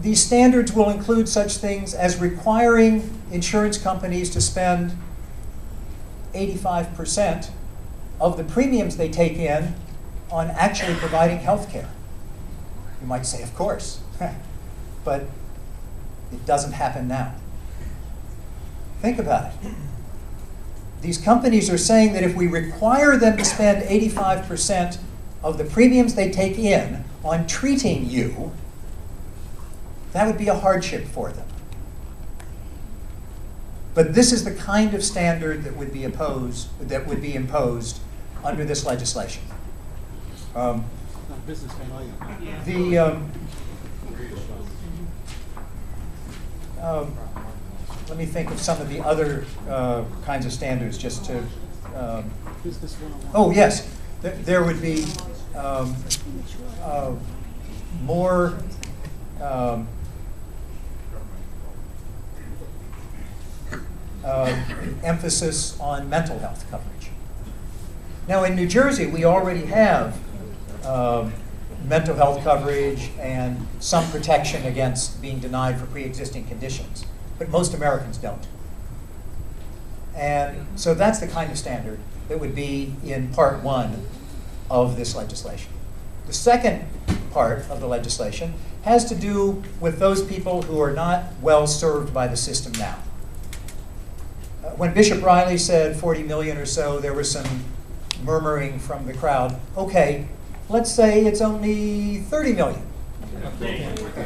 these standards will include such things as requiring insurance companies to spend 85% of the premiums they take in on actually providing health care. You might say, of course, but it doesn't happen now. Think about it. These companies are saying that if we require them to spend 85% of the premiums they take in on treating you, that would be a hardship for them. But this is the kind of standard that would be imposed under this legislation. Let me think of some of the other kinds of standards just to. Oh yes, there would be more. Emphasis on mental health coverage. Now in New Jersey, we already have mental health coverage and some protection against being denied for pre-existing conditions, but most Americans don't. And so that's the kind of standard that would be in Part 1 of this legislation. The second part of the legislation has to do with those people who are not well served by the system now. When Bishop Riley said 40 million or so, there was some murmuring from the crowd. Okay, let's say it's only 30 million.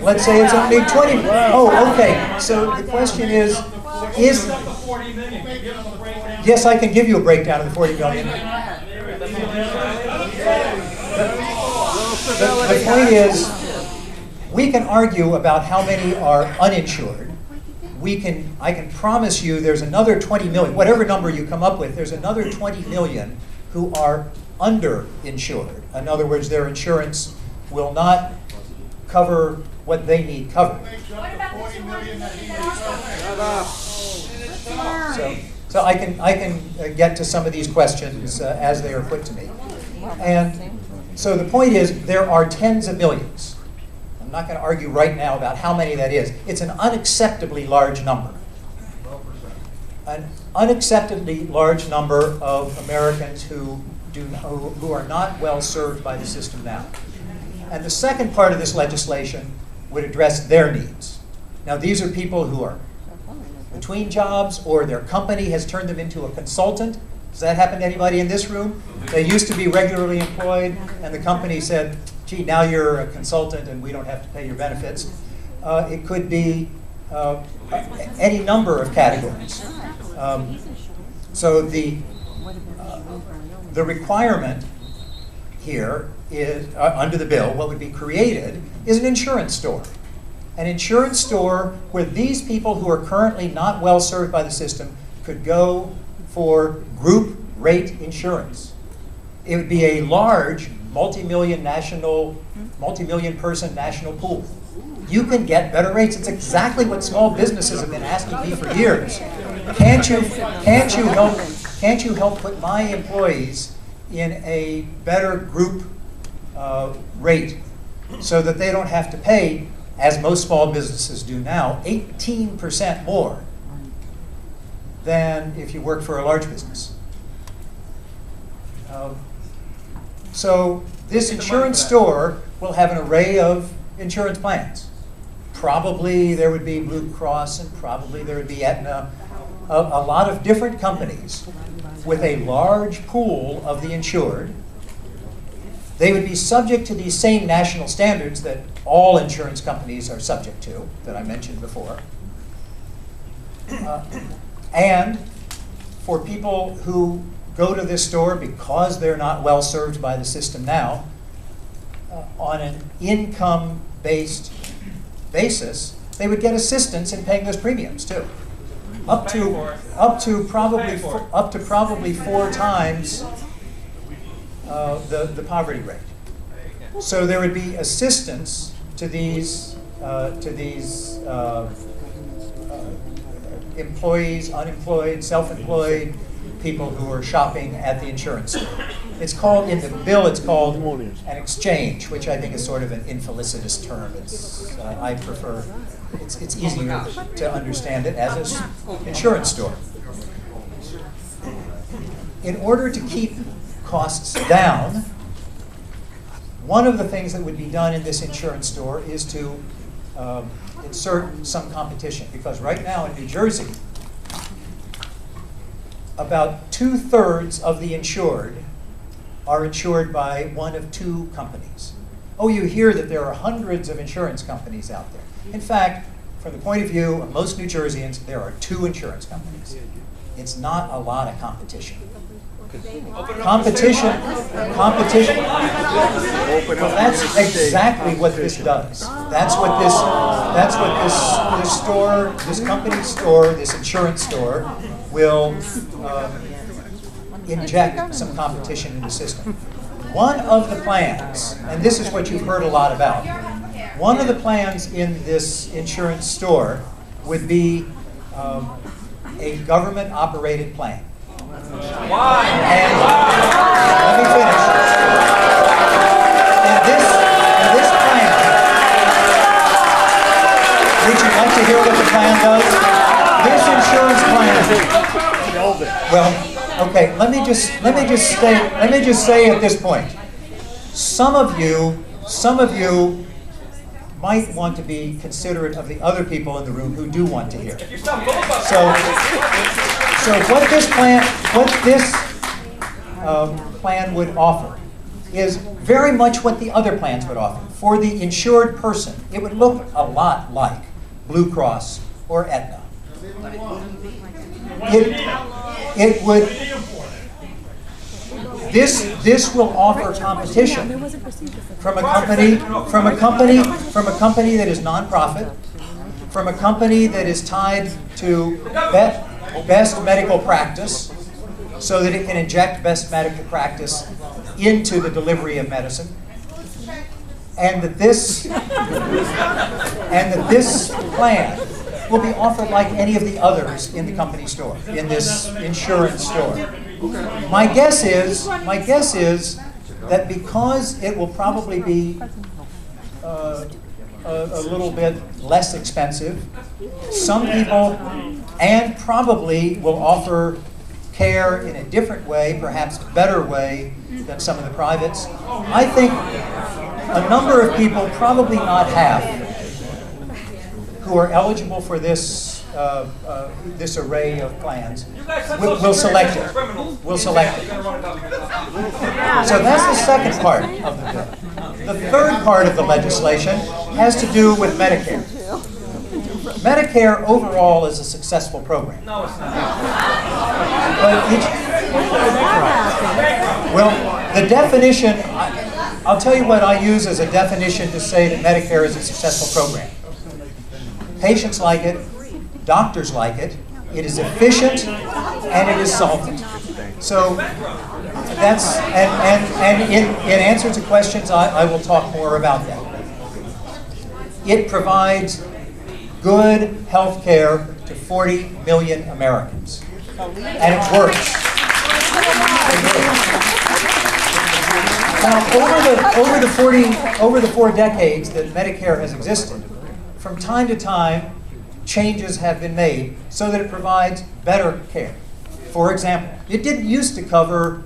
Let's say it's only 20. Oh, okay. So the question is yes, I can give you a breakdown of the 40 million. The point is, we can argue about how many are uninsured. I can promise you there's another 20 million, whatever number you come up with, there's another 20 million who are underinsured. In other words, their insurance will not cover what they need covered. What about the 40 million that So I can get to some of these questions as they are put to me. And so the point is, there are tens of millions. I'm not going to argue right now about how many that is. It's an unacceptably large number. An unacceptably large number of Americans who are not well served by the system now. And the second part of this legislation would address their needs. Now, these are people who are between jobs, or their company has turned them into a consultant. Does that happen to anybody in this room? They used to be regularly employed, and the company said, gee, now you're a consultant and we don't have to pay your benefits. It could be any number of categories. So the requirement here is, under the bill, what would be created is an insurance store. An insurance store where these people who are currently not well served by the system could go for group rate insurance. It would be a large multi-million person national pool. You can get better rates. It's exactly what small businesses have been asking me for years. Can't you help put my employees in a better group rate so that they don't have to pay, as most small businesses do now, 18% more than if you work for a large business. So this insurance store will have an array of insurance plans. Probably there would be Blue Cross, and probably there would be Aetna, a lot of different companies with a large pool of the insured. They would be subject to these same national standards that all insurance companies are subject to, that I mentioned before. And for people who go to this store because they're not well served by the system now, on an income-based basis, they would get assistance in paying those premiums too, up to probably 4 times the poverty rate. So there would be assistance to these employees, unemployed, self-employed, people who are shopping at the insurance store. It's called, in the bill, it's called an exchange, which I think is sort of an infelicitous term. I prefer, it's easier to understand it as an insurance store. In order to keep costs down, one of the things that would be done in this insurance store is to insert some competition, because right now in New Jersey, about 2/3 of the insured are insured by one of two companies. Oh, you hear that there are hundreds of insurance companies out there. In fact, from the point of view of most New Jerseyans, there are two insurance companies. It's not a lot of competition. Competition. Well, that's exactly what this does. That's what this store, this company store, this insurance store will inject some competition in the system. One of the plans, and this is what you've heard a lot about, one of the plans in this insurance store would be a government-operated plan. Why? And let me finish. In this plan, would you like to hear what the plan does? This insurance plan. Well, okay. Let me just say at this point, some of you might want to be considerate of the other people in the room who do want to hear. So what this plan would offer is very much what the other plans would offer. For the insured person, it would look a lot like Blue Cross or Aetna. It would. This will offer competition from a company that is nonprofit, from a company that is tied to best medical practice, so that it can inject best medical practice into the delivery of medicine, and that this plan will be offered like any of the others in the company store, in this insurance store. My guess is that because it will probably be a little bit less expensive, some people, and probably will offer care in a different way, perhaps a better way than some of the privates. I think a number of people, probably not half, who are eligible for this this array of plans will select it. Will select it. So that's the second part of the bill. The third part of the legislation has to do with Medicare. Medicare overall is a successful program. No, it's not. Well, the definition, I'll tell you what I use as a definition to say that Medicare is a successful program. Patients like it, doctors like it, it is efficient, and it is solvent. So that's, and in answer to questions, I will talk more about that. It provides good health care to 40 million Americans. And it works. Now, over the 4 decades that Medicare has existed, from time to time, changes have been made so that it provides better care. For example, it didn't used to cover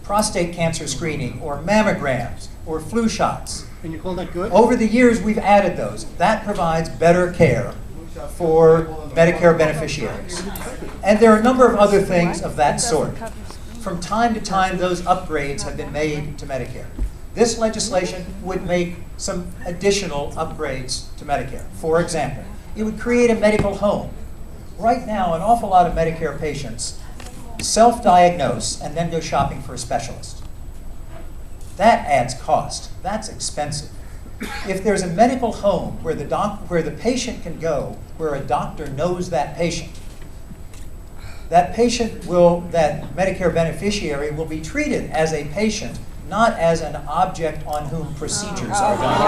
prostate cancer screening or mammograms or flu shots. And you call that good? Over the years, we've added those. That provides better care for Medicare beneficiaries. And there are a number of other things of that sort. From time to time, those upgrades have been made to Medicare. This legislation would make some additional upgrades to Medicare. For example, it would create a medical home. Right now, an awful lot of Medicare patients self-diagnose and then go shopping for a specialist. That adds cost. That's expensive. If there's a medical home where the patient can go, where a doctor knows that patient that Medicare beneficiary will be treated as a patient, not as an object on whom procedures are done.